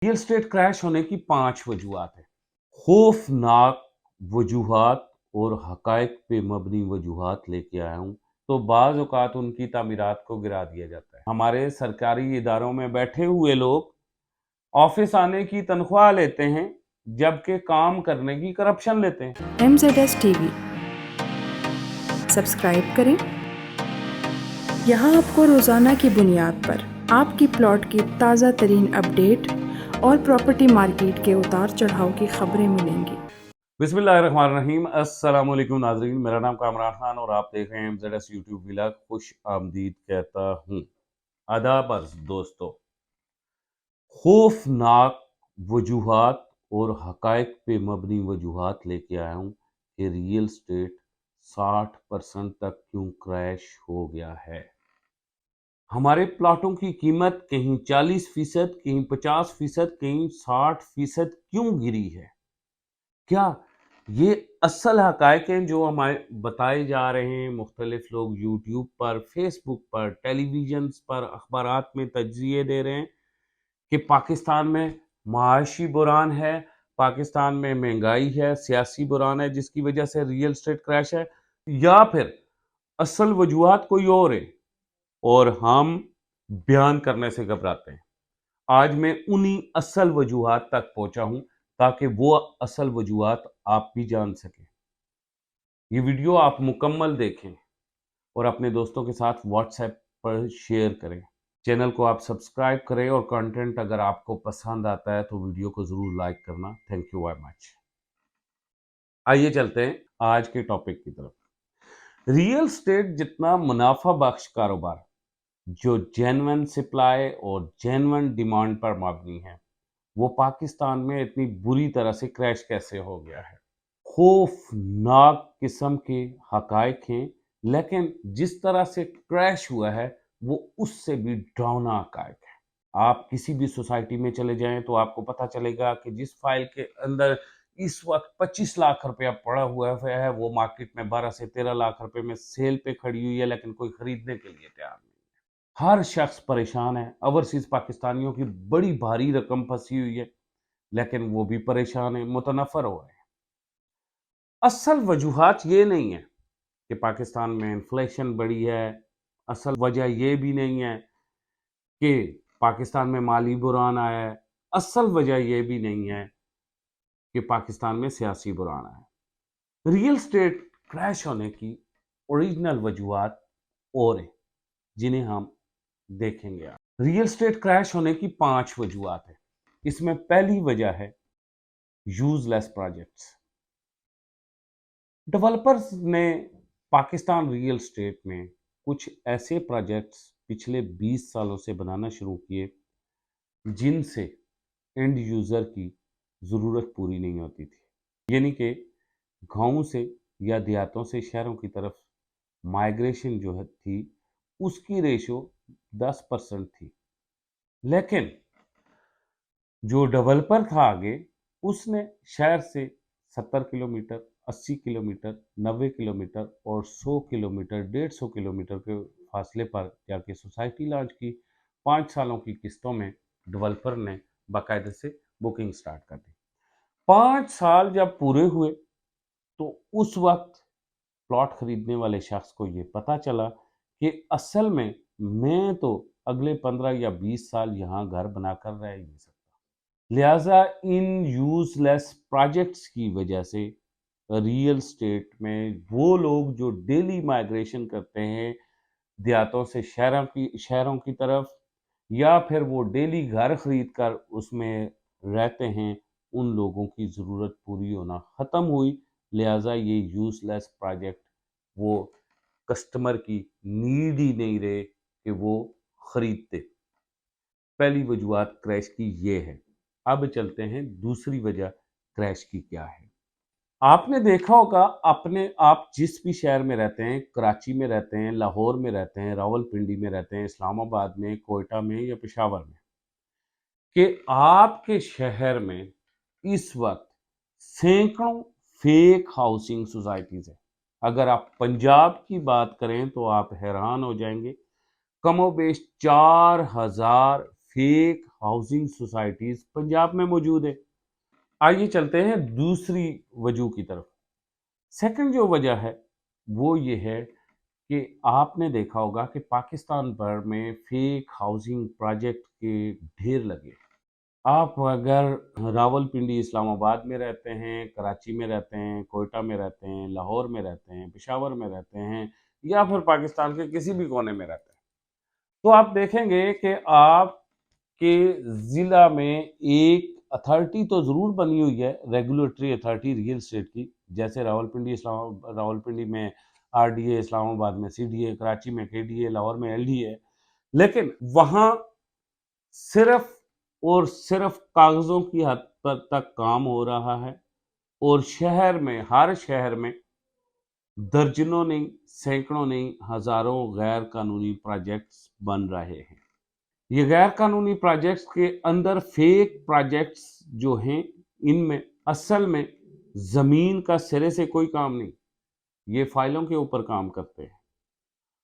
Real estate crash होने की 5 वजूहात हैं। खौफनाक वजूहात और हकायक पे मबनी वजूहात लेके आया हूँ। तो बाज़ औक़ात उनकी तामीरात को गिरा दिया जाता है। हमारे सरकारी इदारों में बैठे हुए लोग ऑफिस आने की तनख्वाह लेते हैं, जबकि काम करने की करप्शन लेते हैं। MZS TV सब्सक्राइब करें। यहाँ आपको रोज़ाना की बुनियाद पर आपकी प्लॉट की ताज़ा तरीन अपडेट और प्रॉपर्टी मार्केट के उतार चढ़ाव की खबरें मिलेंगी। बिस्मिल्लाहिर्रहमानिर्रहीम। अस्सलाम वालेकुम नाज़रीन, मेरा नाम कामरान खान और आप देख रहे हैं MZS यूट्यूब व्लॉग। खुश आमदीद कहता हूँ। आदाब अर्ज़ दोस्तों। खौफनाक वजूहात और हकायक पे मबनी वजूहात लेके आया हूँ कि रियल स्टेट 60% तक क्यों क्रैश हो गया है। हमारे प्लाटों की कीमत कहीं 40%, कहीं 50%, कहीं 60% क्यों गिरी है? क्या ये असल हकायक हैं जो हमारे बताए जा रहे हैं? मुख्तलिफ लोग यूट्यूब पर, फेसबुक पर, टेलीविजन पर, अखबारात में तज्ज़िये दे रहे हैं कि पाकिस्तान में माशी बुरान है, पाकिस्तान में महंगाई है, सियासी बुरान है जिसकी वजह से रियल स्टेट क्रैश है, या फिर असल वजूहात कोई और है और हम बयान करने से घबराते हैं। आज मैं उन्हीं असल वजूहात तक पहुंचा हूं ताकि वो असल वजूहात आप भी जान सकें। ये वीडियो आप मुकम्मल देखें और अपने दोस्तों के साथ व्हाट्सएप पर शेयर करें। चैनल को आप सब्सक्राइब करें और कंटेंट अगर आपको पसंद आता है तो वीडियो को ज़रूर लाइक करना। Thank you very much. आइए चलते हैं आज के टॉपिक की तरफ। रियल स्टेट जितना मुनाफा बख्श कारोबार जो जेन्युइन सप्लाई और जेन्युइन डिमांड पर मबनी है, वो पाकिस्तान में इतनी बुरी तरह से क्रैश कैसे हो गया है? खौफनाक किस्म के हकायक हैं, लेकिन जिस तरह से क्रैश हुआ है वो उससे भी डरावना हकायक है। आप किसी भी सोसाइटी में चले जाएं तो आपको पता चलेगा कि जिस फाइल के अंदर इस वक्त 25 लाख रुपया पड़ा हुआ है वो मार्केट में 12 से 13 लाख रुपए में सेल पे खड़ी हुई है, लेकिन कोई खरीदने के लिए तैयार नहीं। हर शख्स परेशान है। ओवरसीज पाकिस्तानियों की बड़ी भारी रकम फंसी हुई है, लेकिन वो भी परेशान है, मुतनफर हो रहे हैं। असल वजूहात ये नहीं है कि पाकिस्तान में इन्फ्लेशन बढ़ी है। असल वजह ये भी नहीं है कि पाकिस्तान में माली बुरान आया है। असल वजह ये भी नहीं है कि पाकिस्तान में सियासी बुरान आया है। रियल स्टेट क्रैश होने की ओरिजिनल वजूहात और हैं जिन्हें हम देखेंगे। रियल स्टेट क्रैश होने की 5 वजूहात हैं। इसमें पहली वजह है यूजलेस प्रोजेक्ट्स। डेवलपर्स ने पाकिस्तान रियल स्टेट में कुछ ऐसे प्रोजेक्ट्स पिछले 20 सालों से बनाना शुरू किए जिनसे एंड यूज़र की ज़रूरत पूरी नहीं होती थी। यानी कि गाँव से या देहातों से शहरों की तरफ माइग्रेशन जो है थी उसकी रेशो 10% थी, लेकिन जो डेवलपर था आगे उसने शहर से 70 किलोमीटर, 80 किलोमीटर, 90 किलोमीटर और 100 किलोमीटर, 150 किलोमीटर के फासले पर जाके सोसाइटी लॉन्च की। 5 सालों की किस्तों में डेवलपर ने बाकायदे से बुकिंग स्टार्ट कर दी। 5 साल जब पूरे हुए तो उस वक्त प्लॉट खरीदने वाले शख्स को ये पता चला कि असल में मैं तो अगले 15 या 20 साल यहाँ घर बनाकर रह ही नहीं सकता। लिहाजा इन यूजलेस प्रोजेक्ट्स की वजह से रियल स्टेट में वो लोग जो डेली माइग्रेशन करते हैं देहातों से शहरों की तरफ, या फिर वो डेली घर खरीद कर उसमें रहते हैं, उन लोगों की ज़रूरत पूरी होना ख़त्म हुई। लिहाजा ये यूजलेस प्रोजेक्ट वो कस्टमर की नीड ही नहीं रहे कि वो ख़रीदते। पहली वजूहत क्रैश की ये है। अब चलते हैं दूसरी वजह क्रैश की क्या है। आपने देखा होगा, अपने आप जिस भी शहर में रहते हैं, कराची में रहते हैं, लाहौर में रहते हैं, रावलपिंडी में रहते हैं, इस्लामाबाद में, कोयटा में या पेशावर में, कि आपके शहर में इस वक्त सैकड़ों फेक हाउसिंग सोसाइटीज है। अगर आप पंजाब की बात करें तो आप हैरान हो जाएंगे। कमोबेश 4000 फेक हाउसिंग सोसाइटीज पंजाब में मौजूद है। आइए चलते हैं दूसरी वजह की तरफ। सेकंड जो वजह है वो ये है कि आपने देखा होगा कि पाकिस्तान भर में फेक हाउसिंग प्रोजेक्ट के ढेर लगे। आप अगर रावलपिंडी इस्लामाबाद में रहते हैं, कराची में रहते हैं, कोयटा में रहते हैं, लाहौर में रहते हैं, पेशावर में रहते हैं, या फिर पाकिस्तान के किसी भी कोने में रहते हैं, तो आप देखेंगे कि आपके ज़िला में एक अथॉरिटी तो ज़रूर बनी हुई है, रेगुलेटरी अथॉरिटी रियल एस्टेट की, जैसे रावलपिंडी में आरडीए, इस्लामाबाद में सीडीए, कराची में केडीए, लाहौर में एलडीए, लेकिन वहाँ सिर्फ और सिर्फ कागज़ों की हद पर तक काम हो रहा है, और शहर में, हर शहर में दर्जनों नहीं, सैकड़ों नहीं, हज़ारों गैर कानूनी प्रोजेक्ट्स बन रहे हैं। ये गैर कानूनी प्रोजेक्ट्स के अंदर फेक प्रोजेक्ट्स जो हैं, इनमें असल में ज़मीन का सिरे से कोई काम नहीं, ये फाइलों के ऊपर काम करते हैं,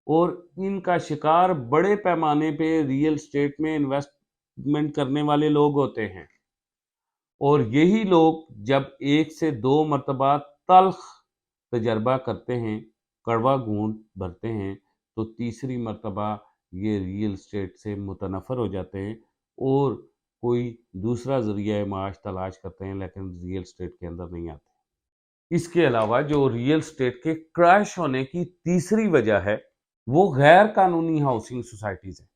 और इनका शिकार बड़े पैमाने पे रियल एस्टेट में इन्वेस्टमेंट करने वाले लोग होते हैं, और यही लोग जब 1 से 2 मरतबा तल्ख तजर्बा करते हैं, कड़वा घूंट भरते हैं, तो तीसरी मरतबा ये रियल एस्टेट से मुतनफ़र हो जाते हैं और कोई दूसरा ज़रिया माश तलाश करते हैं, लेकिन रियल एस्टेट के अंदर नहीं आते। इसके अलावा जो रियल एस्टेट के क्रैश होने की तीसरी वजह है वो गैर कानूनी हाउसिंग सोसाइटीज़ हैं।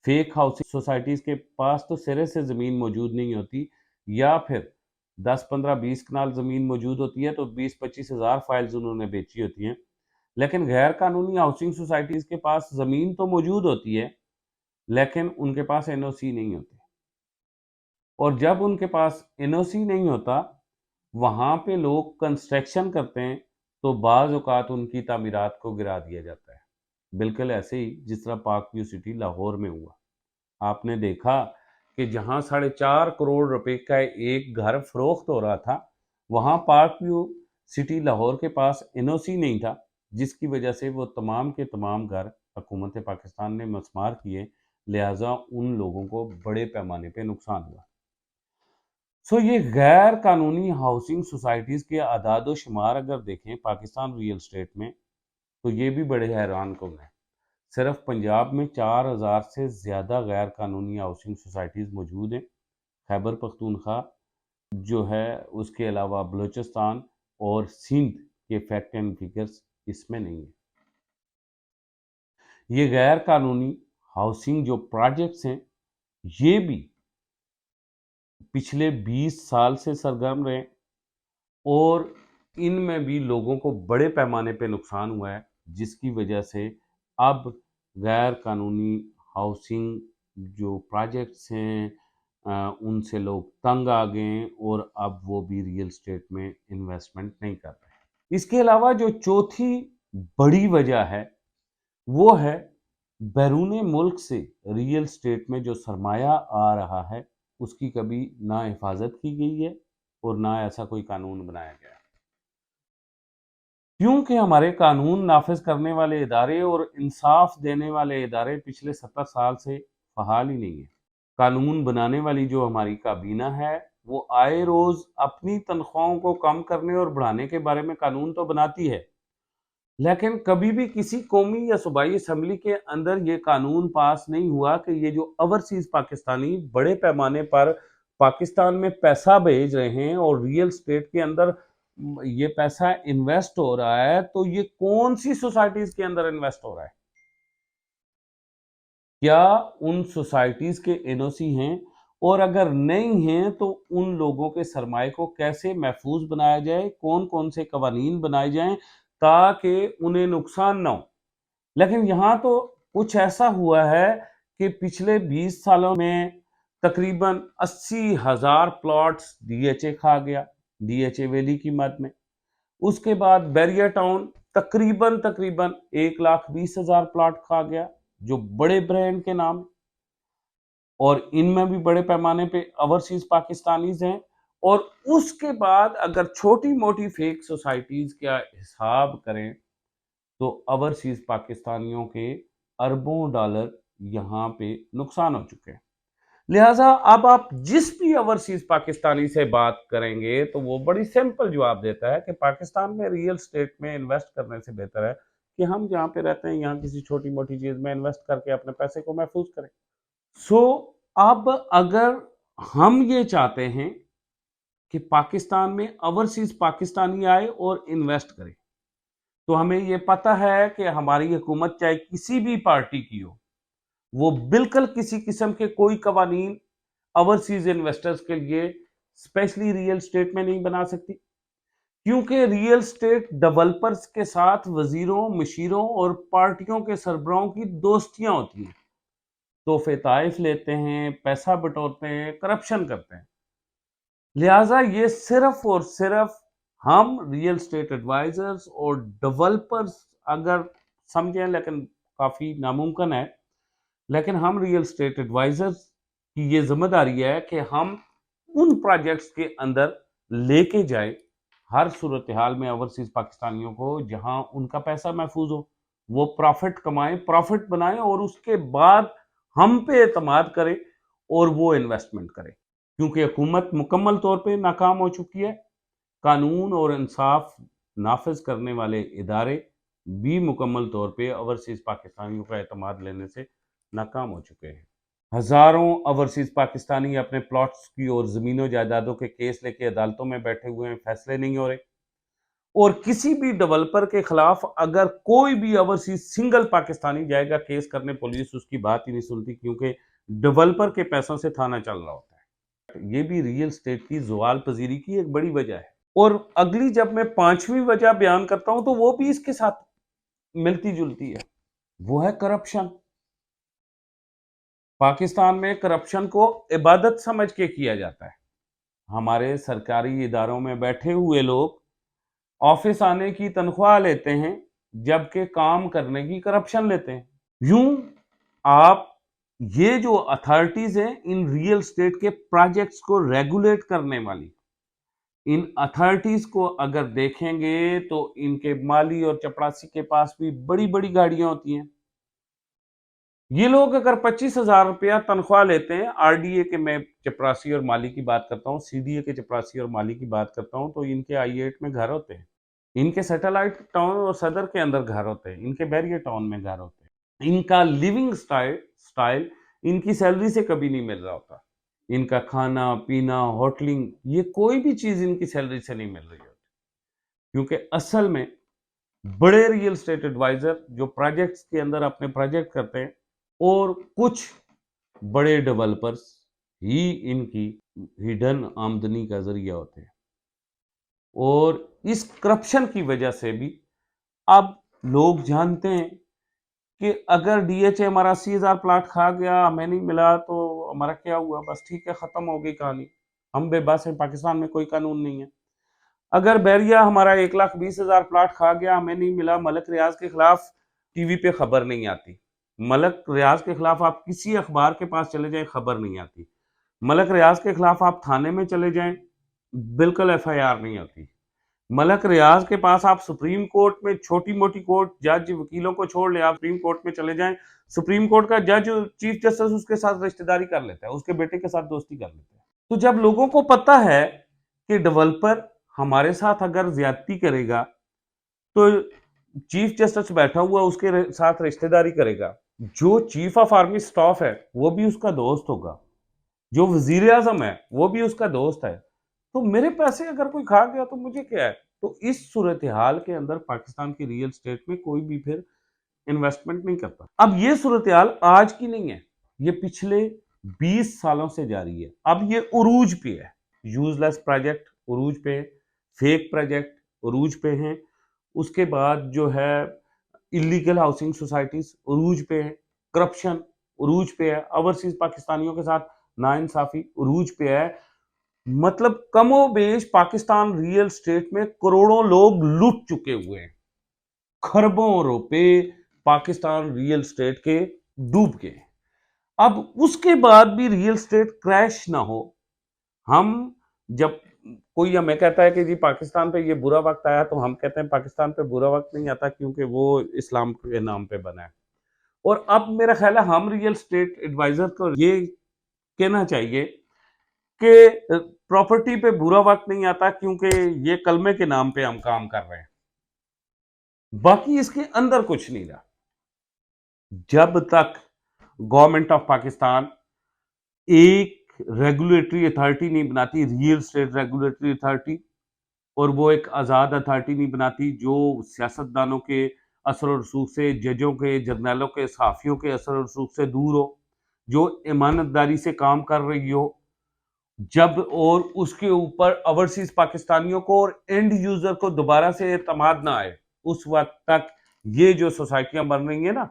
फेक हाउसिंग सोसाइटीज़ के पास तो सिरे से ज़मीन मौजूद नहीं होती, या फिर 10, 15, 20 कनाल ज़मीन मौजूद होती है तो 20-25 हज़ार फाइल्स उन्होंने बेची होती हैं। लेकिन गैर कानूनी हाउसिंग सोसाइटीज़ के पास ज़मीन तो मौजूद होती है, लेकिन उनके पास एनओसी नहीं होती, और जब उनके पास एनओसी नहीं होता, वहाँ पे लोग कंस्ट्रक्शन करते हैं, तो बाज़ औक़ात उनकी तामीरात को गिरा दिया जाता है। बिल्कुल ऐसे ही जिस तरह पार्क व्यू सिटी लाहौर में हुआ। आपने देखा कि जहां 4.5 करोड़ रुपए का एक घर फरोख्त हो रहा था, वहां पार्क व्यू सिटी लाहौर के पास एनओसी नहीं था, जिसकी वजह से वो तमाम के तमाम घर हुकूमत पाकिस्तान ने मस्मार किए, लिहाजा उन लोगों को बड़े पैमाने पे नुकसान हुआ। ये गैर कानूनी हाउसिंग सोसाइटीज़ के आदाद शुमार अगर देखें पाकिस्तान रियल एस्टेट में, तो ये भी बड़े हैरान कन है। सिर्फ पंजाब में 4000 से ज़्यादा गैर कानूनी हाउसिंग सोसाइटीज़ मौजूद हैं। खैबर पख्तूनख्वा जो है, उसके अलावा बलूचिस्तान और सिंध के फैक्ट एंड फिगर्स इसमें नहीं है। ये गैर कानूनी हाउसिंग जो प्रोजेक्ट्स हैं, ये भी पिछले 20 साल से सरगर्म रहे, और इनमें भी लोगों को बड़े पैमाने पे नुकसान हुआ है, जिसकी वजह से अब गैर कानूनी हाउसिंग जो प्रोजेक्ट्स हैं उनसे लोग तंग आ गए हैं, और अब वो भी रियल एस्टेट में इन्वेस्टमेंट नहीं कर रहे। इसके अलावा जो चौथी बड़ी वजह है वो है बैरून मुल्क से रियल एस्टेट में जो सरमाया आ रहा है, उसकी कभी ना हिफाजत की गई है और ना ऐसा कोई कानून बनाया गया है, क्योंकि हमारे कानून नाफिज करने वाले इदारे और इंसाफ देने वाले इदारे पिछले 70 साल से फहाल ही नहीं है। कानून बनाने वाली जो हमारी काबीना है, वो आए रोज अपनी तनख्वाहों को कम करने और बढ़ाने के बारे में कानून तो बनाती है, लेकिन कभी भी किसी कौमी या सूबाई असम्बली के अंदर ये कानून पास नहीं हुआ कि ये जो ओवरसीज पाकिस्तानी बड़े पैमाने पर पाकिस्तान में पैसा भेज रहे हैं और रियल एस्टेट के अंदर ये पैसा इन्वेस्ट हो रहा है, तो ये कौन सी सोसाइटीज के अंदर इन्वेस्ट हो रहा है, क्या उन सोसाइटीज के एनओसी हैं, और अगर नहीं हैं तो उन लोगों के सरमाए को कैसे महफूज बनाया जाए, कौन कौन से कवानीन बनाए जाएं ताकि उन्हें नुकसान ना हो। लेकिन यहाँ तो कुछ ऐसा हुआ है कि पिछले 20 सालों में तकरीबन 80,000 प्लॉट्स डीएचए खा गया, डीएचए वैली की मद में। उसके बाद बैरियर टाउन तकरीबन 1,20,000 प्लॉट खा गया, जो बड़े ब्रांड के नाम, और इनमें भी बड़े पैमाने पे ओवरसीज पाकिस्तानीज हैं। और उसके बाद अगर छोटी मोटी फेक सोसाइटीज का हिसाब करें तो ओवरसीज पाकिस्तानियों के अरबों डॉलर یہاں پہ نقصان ہو چکے ہیں۔ لہٰذا اب آپ جس بھی اوورسیز پاکستانی سے بات کریں گے تو وہ بڑی سمپل جواب دیتا ہے کہ پاکستان میں ریئل اسٹیٹ میں انویسٹ کرنے سے بہتر ہے کہ ہم جہاں پہ رہتے ہیں یہاں کسی چھوٹی موٹی چیز میں انویسٹ کر کے اپنے پیسے کو محفوظ کریں۔ اب اگر ہم یہ چاہتے ہیں کہ پاکستان میں اوورسیز پاکستانی آئے اور انویسٹ کرے تو ہمیں یہ پتہ ہے کہ ہماری حکومت چاہے کسی بھی پارٹی کی ہو، وہ بالکل کسی قسم کے کوئی قوانین اوورسیز انویسٹرز کے لیے اسپیشلی ریئل اسٹیٹ میں نہیں بنا سکتی، کیونکہ ریئل اسٹیٹ ڈیولپرز کے ساتھ وزیروں، مشیروں اور پارٹیوں کے سربراہوں کی دوستیاں ہوتی ہیں، تحفے طائف لیتے ہیں، پیسہ بٹورتے ہیں، کرپشن کرتے ہیں۔ لہٰذا یہ صرف اور صرف ہم ریئل اسٹیٹ ایڈوائزرز اور ڈیولپرز اگر سمجھیں، لیکن کافی ناممکن ہے، لیکن ہم ریئل اسٹیٹ ایڈوائزرز کی یہ ذمہ داری ہے کہ ہم ان پروجیکٹس کے اندر لے کے جائیں ہر صورتحال میں اوورسیز پاکستانیوں کو جہاں ان کا پیسہ محفوظ ہو، وہ پروفٹ کمائیں، پروفٹ بنائیں اور اس کے بعد ہم پہ اعتماد کریں اور وہ انویسٹمنٹ کریں، کیونکہ حکومت مکمل طور پہ ناکام ہو چکی ہے۔ قانون اور انصاف نافذ کرنے والے ادارے بھی مکمل طور پہ اوورسیز پاکستانیوں کا اعتماد لینے سے ناکام ہو چکے ہیں۔ ہزاروں اوورسیز پاکستانی اپنے پلاٹس کی اور زمینوں جائیدادوں کے کیس لے کے عدالتوں میں بیٹھے ہوئے ہیں، فیصلے نہیں ہو رہے، اور کسی بھی ڈیولپر کے خلاف اگر کوئی بھی اوورسیز سنگل پاکستانی جائے گا کیس کرنے، پولیس اس کی بات ہی نہیں سنتی، کیونکہ ڈیولپر کے پیسوں سے تھانہ چل رہا ہوتا ہے۔ یہ بھی ریئل اسٹیٹ کی زوال پذیری کی ایک بڑی وجہ ہے۔ اور اگلی جب میں 5ویں وجہ بیان کرتا ہوں تو وہ بھی اس کے ساتھ ملتی جلتی ہے، وہ ہے کرپشن۔ پاکستان میں کرپشن کو عبادت سمجھ کے کیا جاتا ہے۔ ہمارے سرکاری اداروں میں بیٹھے ہوئے لوگ آفس آنے کی تنخواہ لیتے ہیں جبکہ کام کرنے کی کرپشن لیتے ہیں۔ یوں آپ یہ جو اتھارٹیز ہیں ان ریئل اسٹیٹ کے پروجیکٹس کو ریگولیٹ کرنے والی، ان اتھارٹیز کو اگر دیکھیں گے تو ان کے مالی اور چپراسی کے پاس بھی بڑی بڑی گاڑیاں ہوتی ہیں۔ یہ لوگ اگر 25,000 روپیہ تنخواہ لیتے ہیں، آر ڈی اے کے، میں چپراسی اور مالی کی بات کرتا ہوں، سی ڈی اے کے چپراسی اور مالی کی بات کرتا ہوں، تو ان کے I-8 میں گھر ہوتے ہیں، ان کے سیٹلائٹ ٹاؤن اور صدر کے اندر گھر ہوتے ہیں، ان کے بیریئر ٹاؤن میں گھر ہوتے ہیں، ان کا لیونگ سٹائل ان کی سیلری سے کبھی نہیں مل رہا ہوتا، ان کا کھانا پینا، ہوٹلنگ، یہ کوئی بھی چیز ان کی سیلری سے نہیں مل رہی ہوتی، کیونکہ اصل میں بڑے ریئل اسٹیٹ ایڈوائزر جو پروجیکٹس کے اندر اپنے پروجیکٹ کرتے ہیں اور کچھ بڑے ڈیولپرز ہی ان کی ہڈن آمدنی کا ذریعہ ہوتے ہیں، اور اس کرپشن کی وجہ سے بھی اب لوگ جانتے ہیں کہ اگر ڈی ایچ اے ہمارا 80,000 پلاٹ کھا گیا، ہمیں نہیں ملا تو ہمارا کیا ہوا، بس ٹھیک ہے، ختم ہو گئی کہانی، ہم بے بس ہیں، پاکستان میں کوئی قانون نہیں ہے۔ اگر بیریا ہمارا 1,20,000 پلاٹ کھا گیا، ہمیں نہیں ملا، ملک ریاض کے خلاف ٹی وی پہ خبر نہیں آتی، ملک ریاض کے خلاف آپ کسی اخبار کے پاس چلے جائیں خبر نہیں آتی، ملک ریاض کے خلاف آپ تھانے میں چلے جائیں بالکل FIR نہیں ہوتی، ملک ریاض کے پاس آپ سپریم کورٹ میں، چھوٹی موٹی کورٹ، جج وکیلوں کو چھوڑ لیں، آپ سپریم کورٹ میں چلے جائیں، سپریم کورٹ کا جج چیف جسٹس اس کے ساتھ رشتہ داری کر لیتا ہے، اس کے بیٹے کے ساتھ دوستی کر لیتا ہے۔ تو جب لوگوں کو پتہ ہے کہ ڈیولپر ہمارے ساتھ اگر زیادتی کرے گا تو چیف جسٹس بیٹھا ہوا اس کے ساتھ رشتہ داری کرے گا، جو چیف آف آرمی سٹاف ہے وہ بھی اس کا دوست ہوگا، جو وزیر اعظم ہے وہ بھی اس کا دوست ہے، تو میرے پیسے اگر کوئی کھا گیا تو مجھے کیا ہے؟ تو اس صورتحال کے اندر پاکستان کی ریئل اسٹیٹ میں کوئی بھی پھر انویسٹمنٹ نہیں کرتا۔ اب یہ صورتحال آج کی نہیں ہے، یہ پچھلے 20 سالوں سے جاری ہے، اب یہ عروج پہ ہے، یوز لیس پروجیکٹ عروج پہ، فیک پروجیکٹ عروج پہ ہیں، اس کے بعد جو ہے اللیگل ہاؤسنگ سوسائٹیز عروج پہ ہے، کرپشن عروج پہ ہے، اوورسیز پاکستانیوں کے ساتھ ناانصافی عروج پہ ہے، مطلب کم و بیش پاکستان ریئل اسٹیٹ میں کروڑوں لوگ لٹ چکے ہوئے ہیں، خربوں روپے پاکستان ریئل اسٹیٹ کے ڈوب گئے۔ اب اس کے بعد بھی ریئل اسٹیٹ کریش نہ ہو، ہم جب کوئی ہمیں کہتا ہے کہ جی پاکستان پہ یہ برا وقت آیا، تو ہم کہتے ہیں پاکستان پہ برا وقت نہیں آتا، کیونکہ وہ اسلام کے نام پہ بنا ہے، اور اب میرا خیال ہے ہم ریئل اسٹیٹ ایڈوائزر کو یہ کہنا چاہیے کہ پراپرٹی پہ برا وقت نہیں آتا، کیونکہ یہ کلمے کے نام پہ ہم کام کر رہے ہیں، باقی اس کے اندر کچھ نہیں رہا۔ جب تک گورنمنٹ آف پاکستان ایک ریگولیٹری اتھارٹی نہیں بناتی، ریئل اسٹیٹ ریگولیٹری اتھارٹی، اور وہ ایک آزاد اتھارٹی نہیں بناتی جو سیاستدانوں کے اثر و رسوخ سے، ججوں کے، جرنیلوں کے، صحافیوں کے اثر و رسوخ سے دور ہو، جو امانت داری سے کام کر رہی ہو، جب اور اس کے اوپر اوورسیز پاکستانیوں کو اور اینڈ یوزر کو دوبارہ سے اعتماد نہ آئے، اس وقت تک یہ جو سوسائٹیاں بن رہی ہیں نا،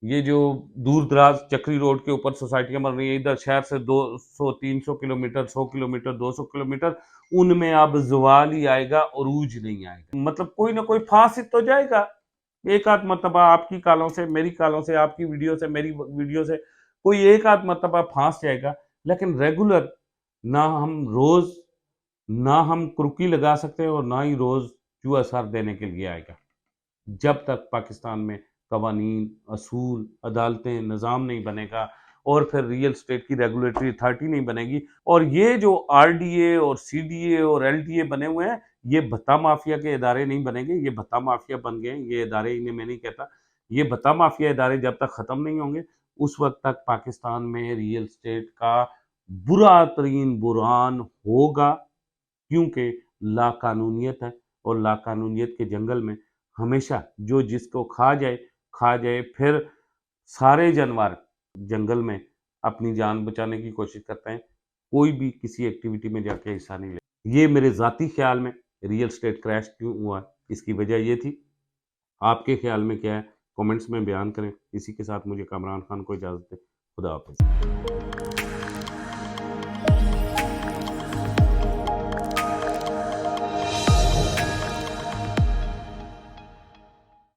یہ جو دور دراز چکری روڈ کے اوپر سوسائٹیاں بن رہی ہیں، ادھر شہر سے 200-300 کلومیٹر، 100 کلومیٹر، 200 کلومیٹر، ان میں اب زوال ہی آئے گا، عروج نہیں آئے گا۔ مطلب کوئی نہ کوئی پھانس تو جائے گا، ایک آدھ مرتبہ آپ کی کالوں سے، میری کالوں سے، آپ کی ویڈیو سے، میری ویڈیو سے کوئی ایک آدھ مرتبہ پھانس جائے گا، لیکن ریگولر نہ ہم کرکی لگا سکتے ہیں، اور نہ ہی روز چوہا سر دینے کے لیے آئے گا، جب تک پاکستان میں قوانین، اصول، عدالتیں، نظام نہیں بنے گا، اور پھر ریئل اسٹیٹ کی ریگولیٹری اتھارٹی نہیں بنے گی۔ اور یہ جو آر ڈی اے اور سی ڈی اے اور ایل ڈی اے بنے ہوئے ہیں، یہ بھتہ مافیا کے ادارے نہیں بنیں گے، یہ بھتہ مافیا بن گئے ہیں یہ ادارے، انہیں میں نہیں کہتا، یہ بھتہ مافیا ادارے جب تک ختم نہیں ہوں گے، اس وقت تک پاکستان میں ریئل اسٹیٹ کا برا ترین بحران ہوگا، کیونکہ لا قانونیت ہے، اور لا قانونیت کے جنگل میں ہمیشہ جو جس کو کھا جائے، پھر سارے جانور جنگل میں اپنی جان بچانے کی کوشش کرتے ہیں، کوئی بھی کسی ایکٹیویٹی میں جا کے حصہ نہیں لے۔ یہ میرے ذاتی خیال میں ریئل اسٹیٹ کریش کیوں ہوا، اس کی وجہ یہ تھی۔ آپ کے خیال میں کیا ہے؟ کومنٹس میں بیان کریں۔ اسی کے ساتھ مجھے کامران خان کو اجازت دیں۔ خدا حافظ۔